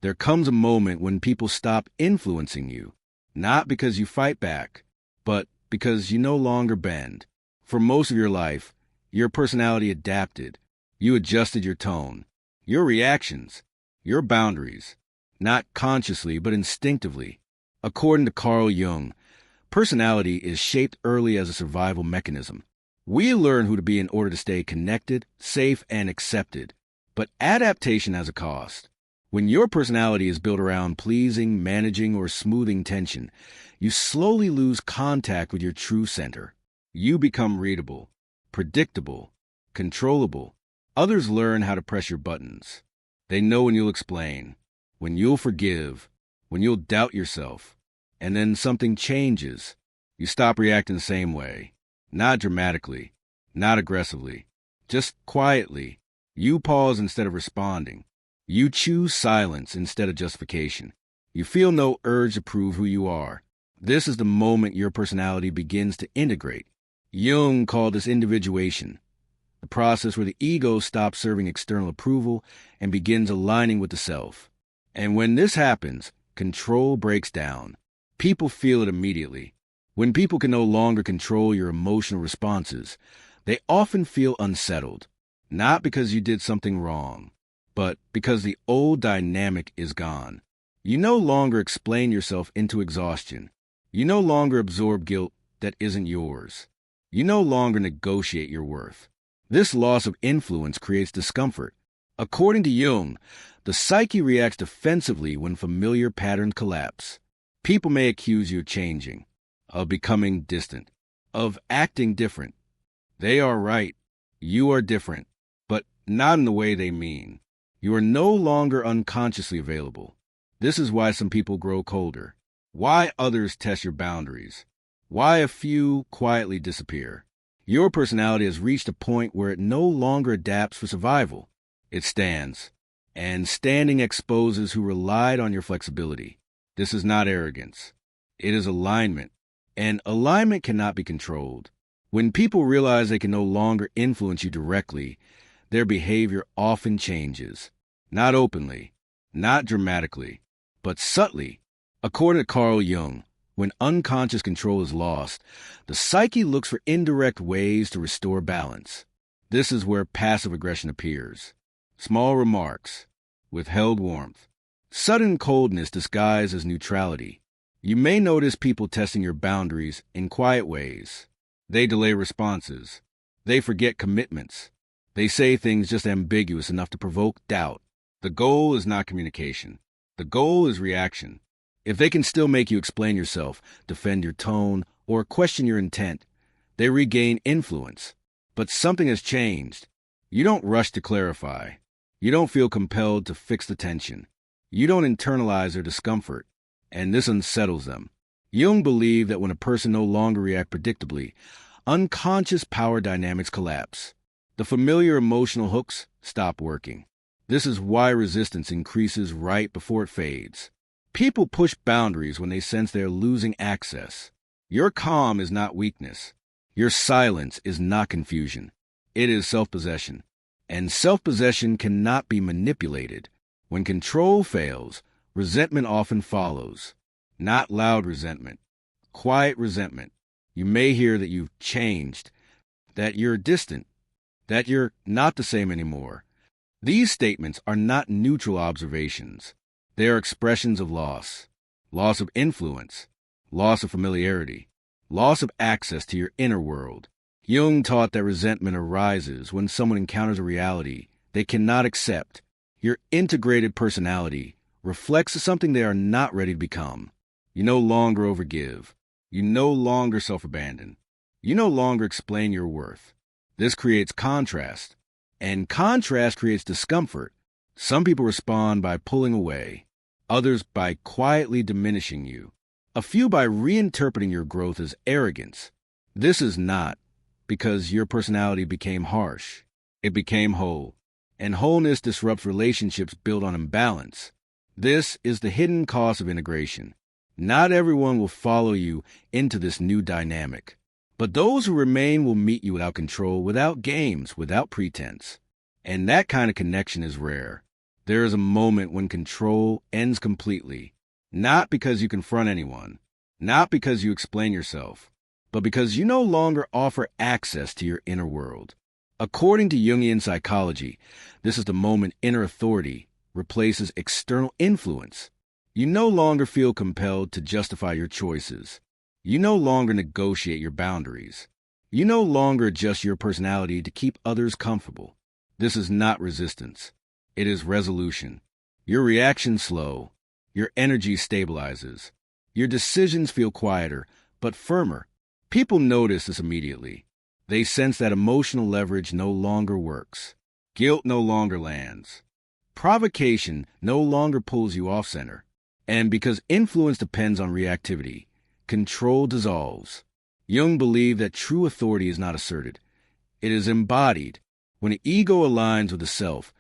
There comes a moment when people stop influencing you, not because you fight back, but because you no longer bend. For most of your life, your personality adapted. You adjusted your tone, your reactions, your boundaries, not consciously but instinctively. According to Carl Jung, personality is shaped early as a survival mechanism. We learn who to be in order to stay connected, safe, and accepted. But adaptation has a cost. When your personality is built around pleasing, managing, or smoothing tension, you slowly lose contact with your true center. You become readable, predictable, controllable. Others learn how to press your buttons. They know when you'll explain, when you'll forgive, when you'll doubt yourself. And then something changes. You stop reacting the same way. Not dramatically, not aggressively, just quietly. You pause instead of responding. You choose silence instead of justification. You feel no urge to prove who you are. This is the moment your personality begins to integrate. Jung called this individuation, the process where the ego stops serving external approval and begins aligning with the self. And when this happens, control breaks down. People feel it immediately. When people can no longer control your emotional responses, they often feel unsettled, not because you did something wrong, but because the old dynamic is gone. You no longer explain yourself into exhaustion. You no longer absorb guilt that isn't yours. You no longer negotiate your worth. This loss of influence creates discomfort. According to Jung, the psyche reacts defensively when familiar patterns collapse. People may accuse you of changing, of becoming distant, of acting different. They are right. You are different, but not in the way they mean. You are no longer unconsciously available. This is why some people grow colder, why others test your boundaries, why a few quietly disappear. Your personality has reached a point where it no longer adapts for survival. It stands, and standing exposes who relied on your flexibility. This is not arrogance. It is alignment, and alignment cannot be controlled. When people realize they can no longer influence you directly, their behavior often changes. Not openly, not dramatically, but subtly. According to Carl Jung, when unconscious control is lost, the psyche looks for indirect ways to restore balance. This is where passive aggression appears. Small remarks, withheld warmth, sudden coldness disguised as neutrality. You may notice people testing your boundaries in quiet ways. They delay responses. They forget commitments. They say things just ambiguous enough to provoke doubt. The goal is not communication. The goal is reaction. If they can still make you explain yourself, defend your tone, or question your intent, they regain influence. But something has changed. You don't rush to clarify. You don't feel compelled to fix the tension. You don't internalize their discomfort, and this unsettles them. Jung believed that when a person no longer reacts predictably, unconscious power dynamics collapse. The familiar emotional hooks stop working. This is why resistance increases right before it fades. People push boundaries when they sense they are losing access. Your calm is not weakness. Your silence is not confusion. It is self-possession. And self-possession cannot be manipulated. When control fails, resentment often follows. Not loud resentment, quiet resentment. You may hear that you've changed, that you're distant, that you're not the same anymore. These statements are not neutral observations. They are expressions of loss of influence, loss of familiarity, loss of access to your inner world. Jung taught that resentment arises when someone encounters a reality they cannot accept. Your integrated personality reflects something they are not ready to become. You no longer overgive. You no longer self-abandon. You no longer explain your worth. This creates contrast, and contrast creates discomfort. Some people respond by pulling away, others by quietly diminishing you, a few by reinterpreting your growth as arrogance. This is not because your personality became harsh. It became whole, and wholeness disrupts relationships built on imbalance. This is the hidden cost of integration. Not everyone will follow you into this new dynamic, but those who remain will meet you without control, without games, without pretense. And that kind of connection is rare. There is a moment when control ends completely, not because you confront anyone, not because you explain yourself, but because you no longer offer access to your inner world. According to Jungian psychology, this is the moment inner authority replaces external influence. You no longer feel compelled to justify your choices. You no longer negotiate your boundaries. You no longer adjust your personality to keep others comfortable. This is not resistance. It is resolution. Your reactions slow. Your energy stabilizes. Your decisions feel quieter, but firmer. People notice this immediately. They sense that emotional leverage no longer works. Guilt no longer lands. Provocation no longer pulls you off center. And because influence depends on reactivity, control dissolves. Jung believed that true authority is not asserted. It is embodied. When the ego aligns with the self,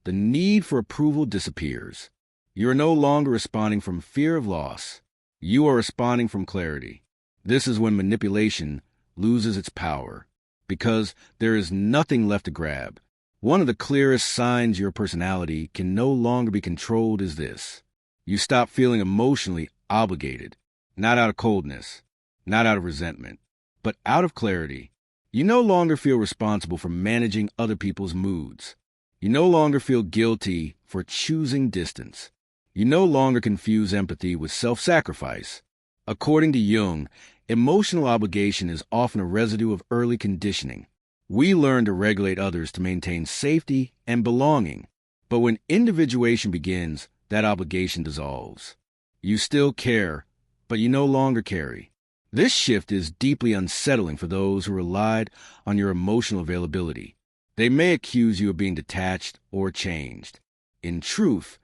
the need for approval disappears. You are no longer responding from fear of loss. You are responding from clarity. This is when manipulation loses its power, because there is nothing left to grab. One of the clearest signs your personality can no longer be controlled is this. You stop feeling emotionally obligated, not out of coldness, not out of resentment, but out of clarity. You no longer feel responsible for managing other people's moods. You no longer feel guilty for choosing distance. You no longer confuse empathy with self-sacrifice. According to Jung, emotional obligation is often a residue of early conditioning. We learn to regulate others to maintain safety and belonging. But when individuation begins, that obligation dissolves. You still care, but you no longer carry. This shift is deeply unsettling for those who relied on your emotional availability. They may accuse you of being detached or changed. In truth,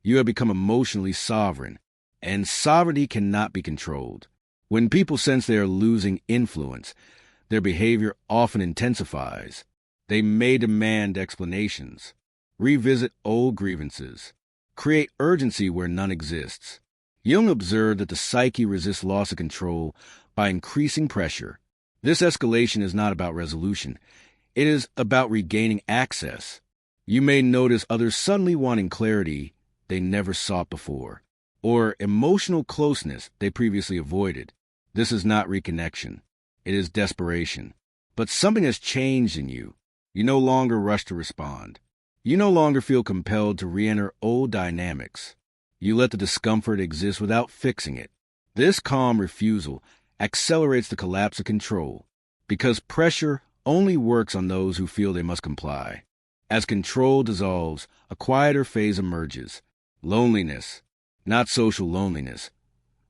you have become emotionally sovereign, and sovereignty cannot be controlled. When people sense they are losing influence, their behavior often intensifies. They may demand explanations, revisit old grievances, create urgency where none exists. Jung observed that the psyche resists loss of control by increasing pressure. This escalation is not about resolution. It is about regaining access. You may notice others suddenly wanting clarity they never sought before, or emotional closeness they previously avoided. This is not reconnection. It is desperation. But something has changed in you. You no longer rush to respond. You no longer feel compelled to re-enter old dynamics. You let the discomfort exist without fixing it. This calm refusal accelerates the collapse of control, because pressure only works on those who feel they must comply. As control dissolves, a quieter phase emerges. Loneliness, not social loneliness,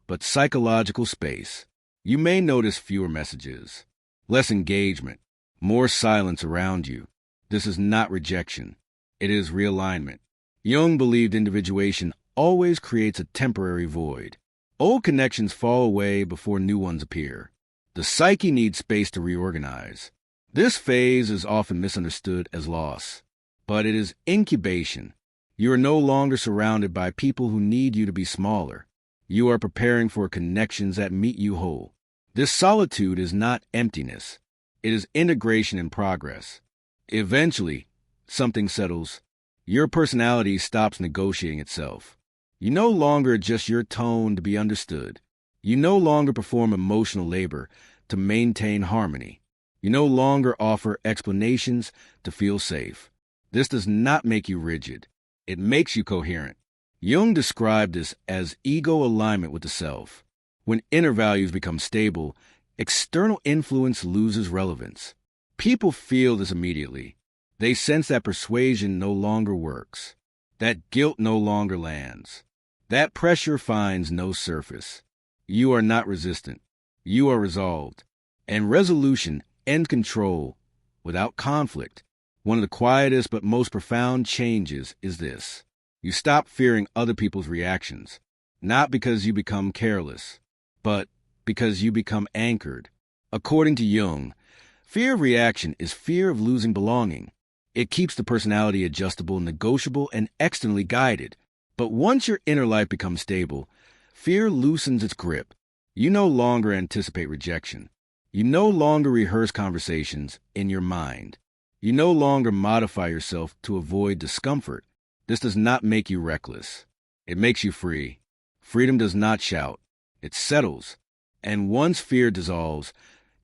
but psychological space. You may notice fewer messages, less engagement, more silence around you. This is not rejection. It is realignment. Jung believed individuation always creates a temporary void. Old connections fall away before new ones appear. The psyche needs space to reorganize. This phase is often misunderstood as loss, but it is incubation. You are no longer surrounded by people who need you to be smaller. You are preparing for connections that meet you whole. This solitude is not emptiness. It is integration in progress. Eventually, something settles. Your personality stops negotiating itself. You no longer adjust your tone to be understood. You no longer perform emotional labor to maintain harmony. You no longer offer explanations to feel safe. This does not make you rigid. It makes you coherent. Jung described this as ego alignment with the self. When inner values become stable, external influence loses relevance. People feel this immediately. They sense that persuasion no longer works, that guilt no longer lands, that pressure finds no surface. You are not resistant. You are resolved. And resolution ends control without conflict. One of the quietest but most profound changes is this. You stop fearing other people's reactions, not because you become careless, but because you become anchored. According to Jung, fear of reaction is fear of losing belonging. It keeps the personality adjustable, negotiable, and externally guided. But once your inner life becomes stable, fear loosens its grip. You no longer anticipate rejection. You no longer rehearse conversations in your mind. You no longer modify yourself to avoid discomfort. This does not make you reckless. It makes you free. Freedom does not shout. It settles. And once fear dissolves,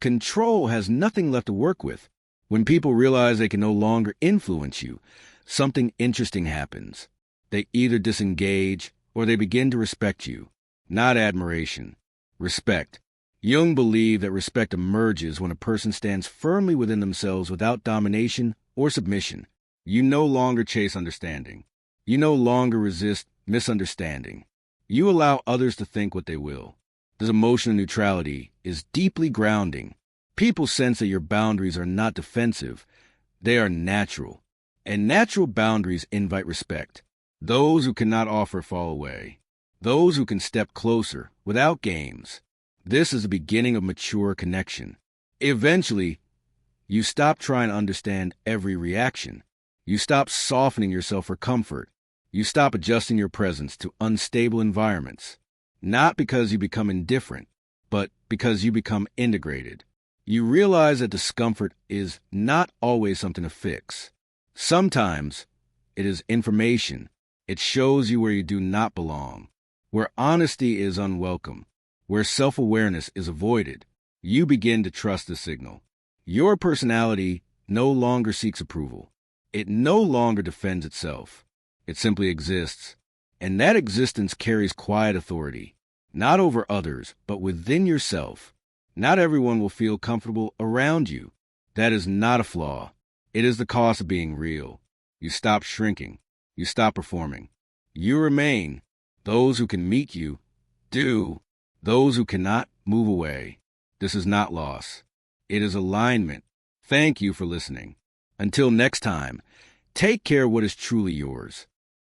control has nothing left to work with. When people realize they can no longer influence you, something interesting happens. They either disengage or they begin to respect you. Not admiration. Respect. Jung believed that respect emerges when a person stands firmly within themselves without domination or submission. You no longer chase understanding. You no longer resist misunderstanding. You allow others to think what they will. This emotional neutrality is deeply grounding. People sense that your boundaries are not defensive. They are natural. And natural boundaries invite respect. Those who cannot offer fall away. Those who can step closer without games. This is the beginning of mature connection. Eventually, you stop trying to understand every reaction. You stop softening yourself for comfort. You stop adjusting your presence to unstable environments. Not because you become indifferent, but because you become integrated. You realize that discomfort is not always something to fix. Sometimes it is information. It shows you where you do not belong, where honesty is unwelcome, where self-awareness is avoided. You begin to trust the signal. Your personality no longer seeks approval. It no longer defends itself. It simply exists. And that existence carries quiet authority, not over others, but within yourself. Not everyone will feel comfortable around you. That is not a flaw. It is the cost of being real. You stop shrinking. You stop performing. You remain. Those who can meet you, do. Those who cannot, move away. This is not loss. It is alignment. Thank you for listening. Until next time, take care of what is truly yours.